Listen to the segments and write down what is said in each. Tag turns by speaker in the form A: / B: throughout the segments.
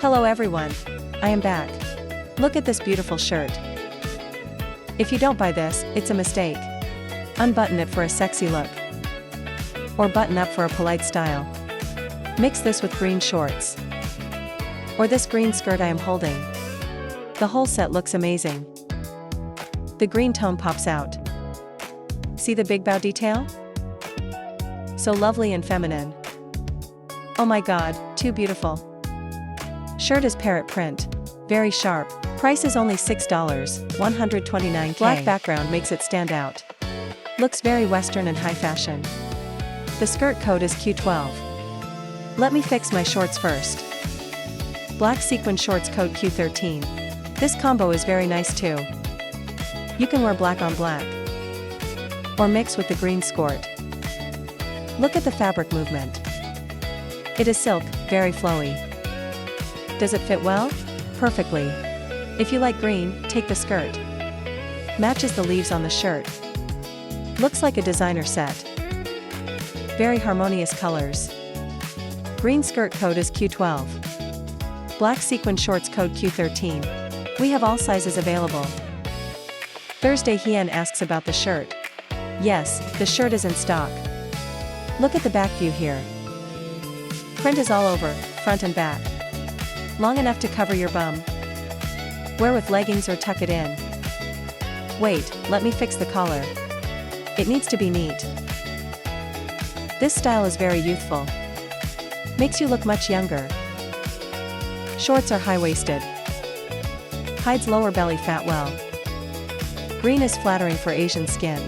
A: Hello everyone. I am back. Look at this beautiful shirt. If you don't buy this, it's a mistake. Unbutton it for a sexy look. Or button up for a polite style. Mix this with green shorts. Or this green skirt I am holding. The whole set looks amazing. The green tone pops out. See the big bow detail? So lovely and feminine. Oh my god, too beautiful. Shirt is parrot print. Very sharp. Price is only $6, $129K. Black background makes it stand out. Looks very western and high fashion. The skirt code is Q12. Let me fix my shorts first. Black sequin shorts code Q13. This combo is very nice too. You can wear black on black. Or mix with the green skort. Look at the fabric movement. It is silk, very flowy. Does it fit well? Perfectly. If you like green, take the skirt. Matches the leaves on the shirt. Looks like a designer set. Very harmonious colors. Green skirt code is Q12. Black sequin shorts code Q13. We have all sizes available. Thursday Hien asks about the shirt. Yes, the shirt is in stock. Look at the back view here. Print is all over, front and back. Long enough to cover your bum. Wear with leggings or tuck it in. Wait, let me fix the collar. It needs to be neat. This style is very youthful. Makes you look much younger. Shorts are high-waisted. Hides lower belly fat well. Green is flattering for Asian skin.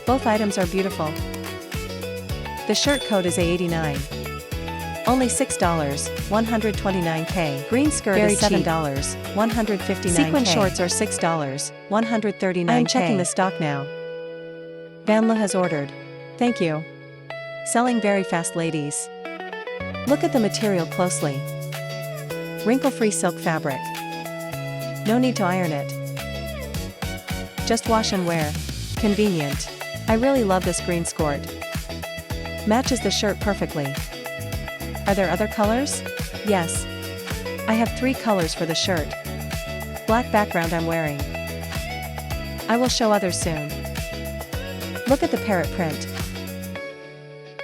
A: Both items are beautiful. The shirt code is A89. Only $6, $129K. Green skirt very is $7, $159K. Sequin shorts are $6, $139K. I am checking the stock now. Vanla has ordered. Thank you. Selling very fast, ladies. Look at the material closely. Wrinkle-free silk fabric. No need to iron it. Just wash and wear. Convenient. I really love this green skort. Matches the shirt perfectly. Are there other colors? Yes. I have 3 colors for the shirt. Black background I'm wearing. I will show others soon. Look at the parrot print.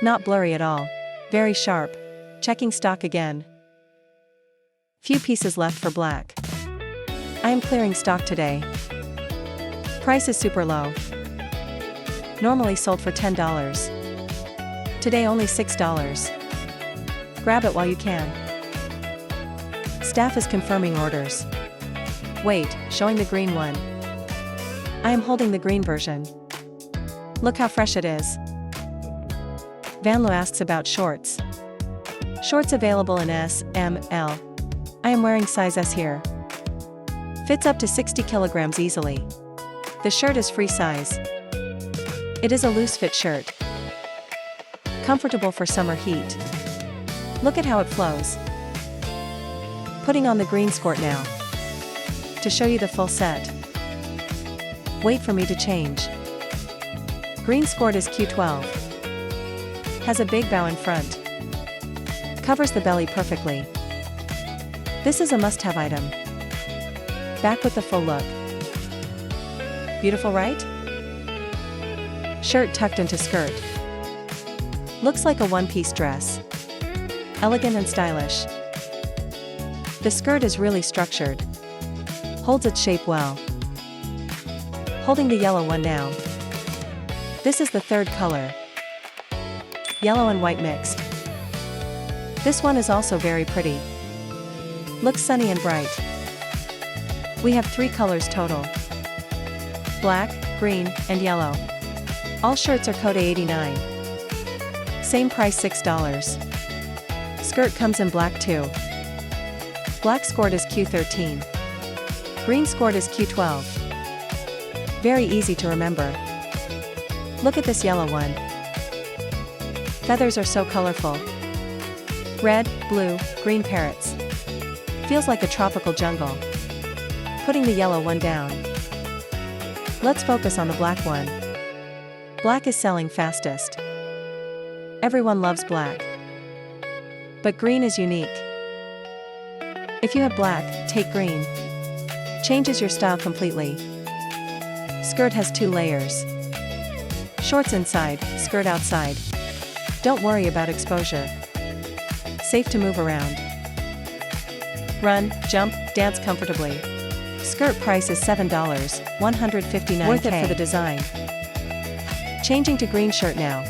A: Not blurry at all. Very sharp. Checking stock again. Few pieces left for black. I am clearing stock today. Price is super low. Normally sold for $10. Today only $6. Grab it while you can. Staff is confirming orders. Wait, showing the green one. I am holding the green version. Look how fresh it is. Vanlo asks about shorts. Shorts available in S, M, L. I am wearing size S here. Fits up to 60 kilograms easily. The shirt is free size. It is a loose fit shirt. Comfortable for summer heat. Look at how it flows. Putting on the green skort now. To show you the full set. Wait for me to change. Green skort is Q12. Has a big bow in front. Covers the belly perfectly. This is a must-have item. Back with the full look. Beautiful, right? Shirt tucked into skirt. Looks like a one-piece dress. Elegant and stylish. The skirt is really structured. Holds its shape well. Holding the yellow one now. This is the third color. Yellow and white mixed. This one is also very pretty. Looks sunny and bright. We have 3 colors total. Black, green, and yellow. All shirts are code A89. Same price $6. Skirt comes in black too. Black skort is Q13. Green skort is Q12. Very easy to remember. Look at this yellow one. Feathers are so colorful. Red, blue, green parrots. Feels like a tropical jungle. Putting the yellow one down. Let's focus on the black one. Black is selling fastest. Everyone loves black. But green is unique. If you have black, take green. Changes your style completely. Skirt has 2 layers. Shorts inside, skirt outside. Don't worry about exposure. Safe to move around. Run, jump, dance comfortably. Skirt price is $7, $159K. Worth it for the design. Changing to green shirt now.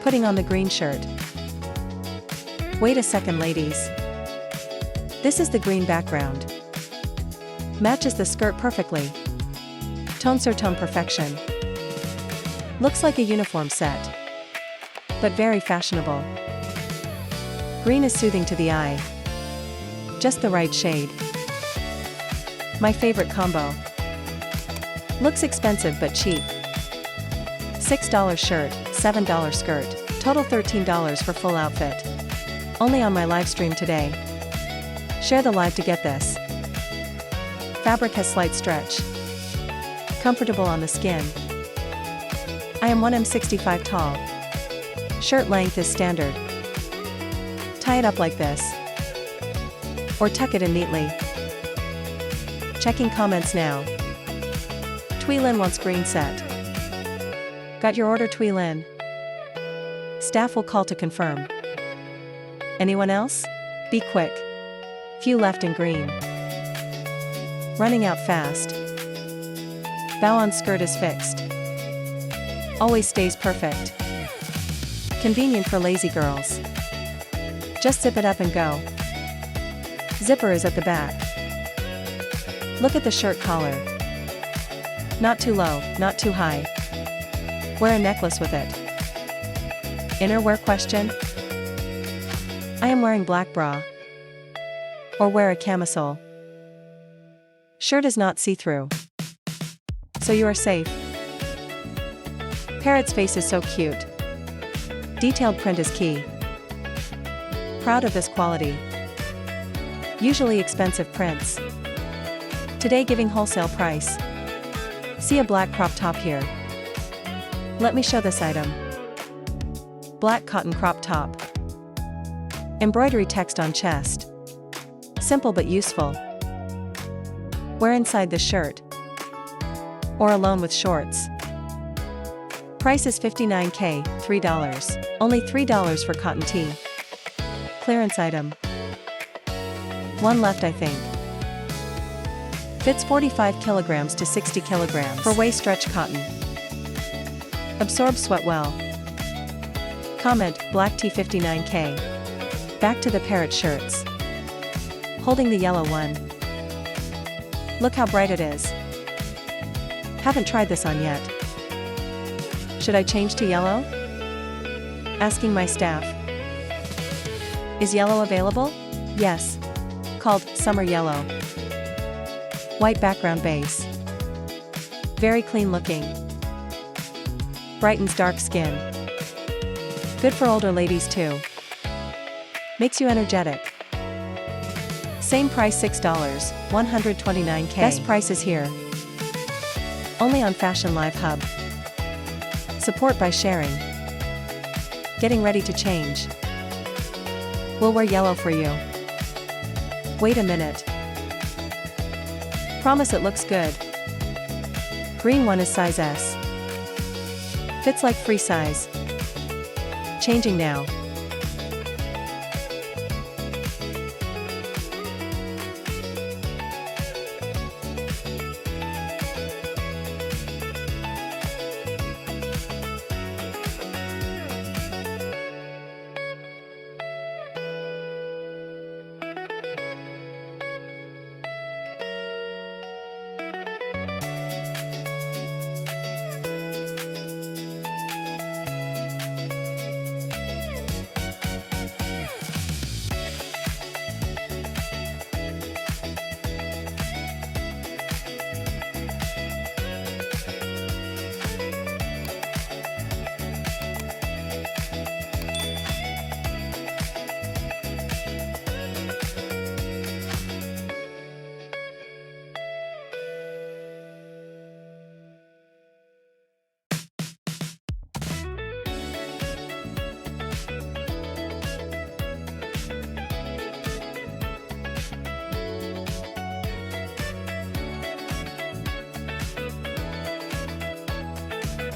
A: Putting on the green shirt. Wait a second, ladies. This is the green background. Matches the skirt perfectly. Tone-sur-tone perfection. Looks like a uniform set, but very fashionable. Green is soothing to the eye. Just the right shade. My favorite combo. Looks expensive but cheap. $6 shirt, $7 skirt, total $13 for full outfit. Only on my live stream today. Share the live to get this. Fabric has slight stretch. Comfortable on the skin. I am 1m65 tall. Shirt length is standard. Tie it up like this. Or tuck it in neatly. Checking comments now. Tweelin wants green set. Got your order, Tweelin? Staff will call to confirm. Anyone else? Be quick. Few left in green. Running out fast. Bow on skirt is fixed. Always stays perfect. Convenient for lazy girls. Just zip it up and go. Zipper is at the back. Look at the shirt collar. Not too low, not too high. Wear a necklace with it. Innerwear question? I am wearing black bra. Or wear a camisole. Shirt is not see-through. So you are safe. Parrot's face is so cute. Detailed print is key. Proud of this quality. Usually expensive prints. Today giving wholesale price. See a black crop top here. Let me show this item. Black cotton crop top. Embroidery text on chest. Simple but useful. Wear inside the shirt. Or alone with shorts. Price is $59K, $3. Only $3 for cotton tee. Clearance item. One left, I think. Fits 45 kilograms to 60 kilograms for waist stretch cotton. Absorbs sweat well. Comment, black tee $59K. Back to the Parrot shirts. Holding the yellow one. Look how bright it is. Haven't tried this on yet. Should I change to yellow? Asking my staff. Is yellow available? Yes. Called Summer Yellow. White background base. Very clean looking. Brightens dark skin. Good for older ladies too. Makes you energetic. Same price $6, $129K. Best prices here. Only on Fashion Live Hub. Support by sharing. Getting ready to change. We'll wear yellow for you. Wait a minute. Promise it looks good. Green one is size S. Fits like free size. Changing now.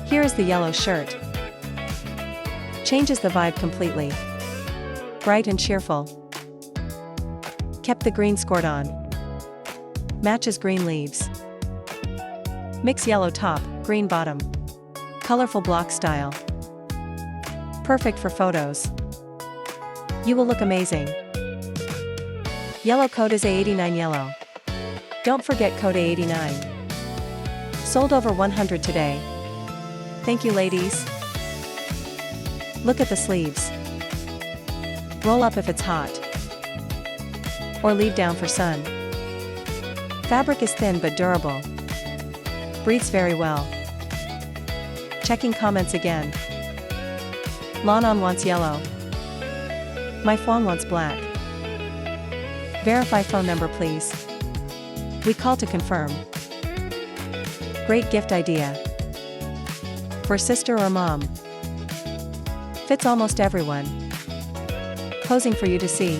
A: Here is the yellow shirt. Changes the vibe completely. Bright and cheerful. Kept the green skort on. Matches green leaves. Mix yellow top, green bottom. Colorful block style. Perfect for photos. You will look amazing. Yellow code is A89 yellow. Don't forget code A89. Sold over 100 today. Thank you, ladies. Look at the sleeves. Roll up if it's hot. Or leave down for sun. Fabric is thin but durable. Breathes very well. Checking comments again. Lanon wants yellow. My Fwang wants black. Verify phone number please. We call to confirm. Great gift idea. For sister or mom. Fits almost everyone. Posing for you to see.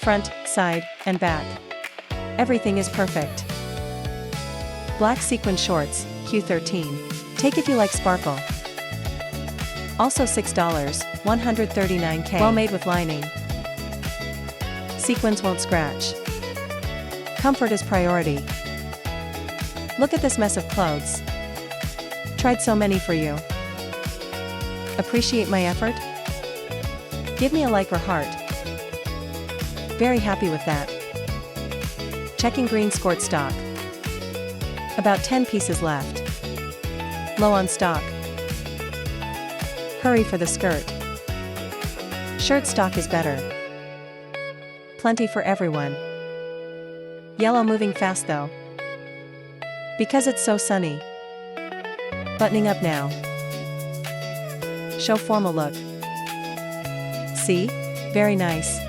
A: Front, side, and back. Everything is perfect. Black sequin shorts, Q13. Take if you like sparkle. Also $6, 139K. Well made with lining. Sequins won't scratch. Comfort is priority. Look at this mess of clothes. Tried so many for you. Appreciate my effort? Give me a like or heart. Very happy with that. Checking green skort stock. About 10 pieces left. Low on stock. Hurry for the skirt. Shirt stock is better. Plenty for everyone. Yellow moving fast though. Because it's so sunny. Buttoning up now. Show formal look. See? Very nice.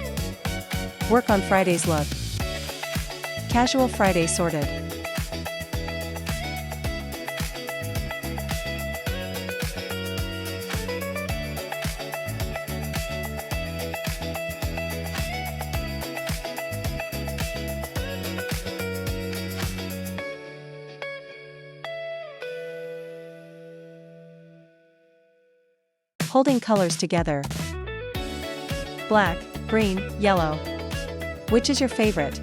A: Work on Friday's look. Casual Friday sorted. Holding colors together. Black, green, yellow. Which is your favorite?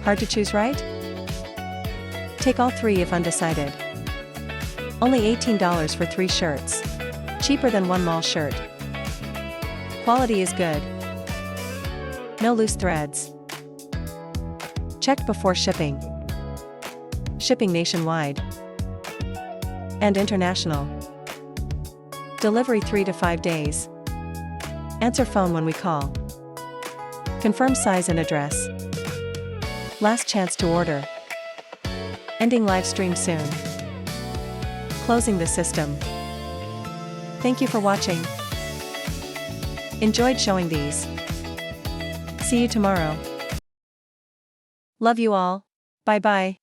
A: Hard to choose, right? Take all three if undecided. Only $18 for 3 shirts. Cheaper than one mall shirt. Quality is good. No loose threads. Checked before shipping. Shipping nationwide. And international. Delivery 3 to 5 days. Answer phone when we call. Confirm size and address. Last chance to order. Ending live stream soon. Closing the system. Thank you for watching. Enjoyed showing these. See you tomorrow. Love you all. Bye bye.